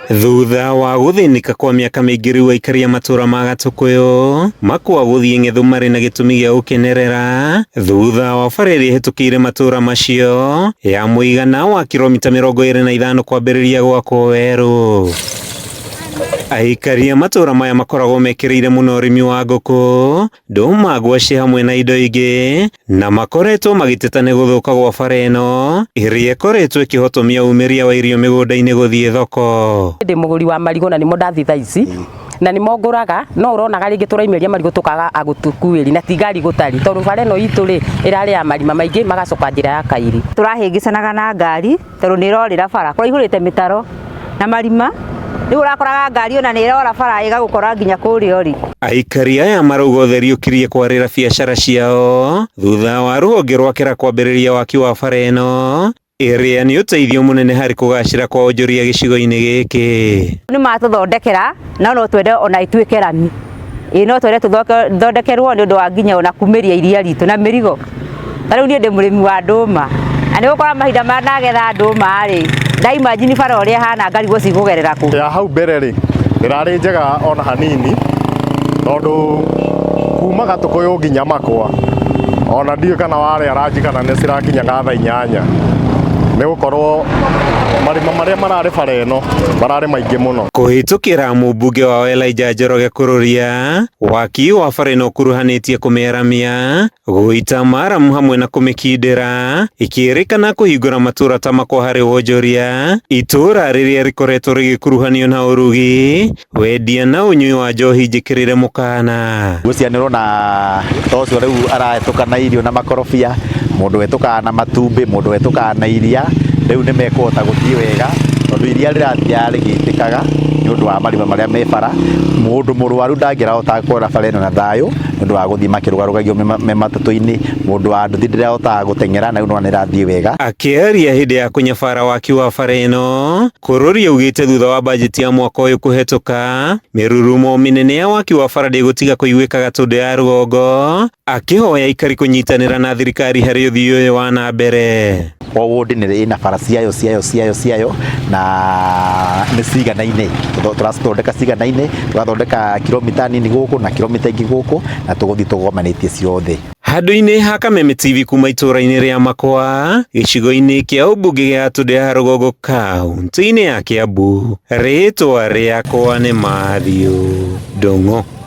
Thutha wa guthinika kwa miaka miingi riu aikari a matura ma Gatukuyu makwa guthie ng'ethu mari na gitumi gia gukenerera thutha wa bara iria ihetukire matura macio ya muigana wa kilomita 25 kwambiriria gwakwo weru. Aikari a matura maya makoragwo mekiriire muno urimi wa nguku, nduma, ngwaci hamwe na indo ingi, na makoretwo magiteta ni guthuka gwa bara ino iria ikoretwo ikihotomia umiria wa irio migunda-ini guthie thoko. Ndi muguri wa marigo na nimo ndathi thaa ici na nimo nguraga, no uronaga ringi turaimeria marigo tukaga agutukuiri na tigari gutari tondu bara ino itu ri irari ya marima maingi magacoka njira ya kairi. Turahingicanaga na ngari tondu ni irorira bara kuraihurite mitaro na marima riu urakoraga ngari ona ni irora bara igagukora nginya kuria uri. Aikari aya marauga utheri ukirie kwarira biacara ciao thutha wa ruhonge rwa kira kwambiriria waki wa bara ino iria ni uteithio munene hari kugacira kwa onjoria gicigo-ini giki. Ni matuthondekera no twende ona ituike rami no twende tuthondekerwo ni undu wa nginya ona kumiria iria ritu na mirigo. Riu ni ndi murimi wa nduma na ni gukora mahinda ma nagetha nduma ri ndaimagine bara uria hana ngari gucikugerera ku ya hau mbere ri ndirari njega ona hanini tondu kuma Gatukuyu nginya makwa ona ndio kana wale araji kana ne sirakinya gatha 8 ni gukorwo marima maria marari bara ino marari maingi muno. Kuhitukira mubunge wa Elijah Njoroge Kururia waki wa bara ino kuruhanitie kumeramia guita maramu hamwe na kumikindira ikirikana kuhingura matura ta makwa hari wonjoria itura riria rikoretwo rigikuruhanio na urugi wendia na unyui wa njohi njikirire mukana gucianirwo na tocio riu arahetuka na irio na makorobia, mundu wetuka na matumbi, mundu wetuka na iria riu ni mekuhota guthii wega tondu iria rirathia rigitikaga ni undu wa marima maria me bara. Mundu murwaru ndangirahota kwona bara ino na thayu ni undu wa guthii makirugarugagio me matatu-ini. Mundu wa nduthi ndirahotaga guteng'era na uno nirathii wega. Akiaria hindi ya kunyabara waki wa bara ino Kururia ugite thutha wa bajeti ya mwaka uyu kuhetuka mirurumo minene ya waki wa bara ndigutiga kuiguika Gatundu ya rugongo, akihoya ikari kunyitanira na thirikari hari uthii uyu wa na mbere. O wodi ni ina bara ciayo na ni ciganaine turathondeka ciganaine, turathondeka kilomita nini guku na kilomita ingi guku na tuguthii tugomanĩtie ciothe. Handu-ini ha Kameme TV kuma itura-ini ria Makwa gicigo-ini kia ubunge gia Gatundu ya rugongo kaunti-ini ya Kiambu, ritwa riakwa ni Mathew Ndung'u.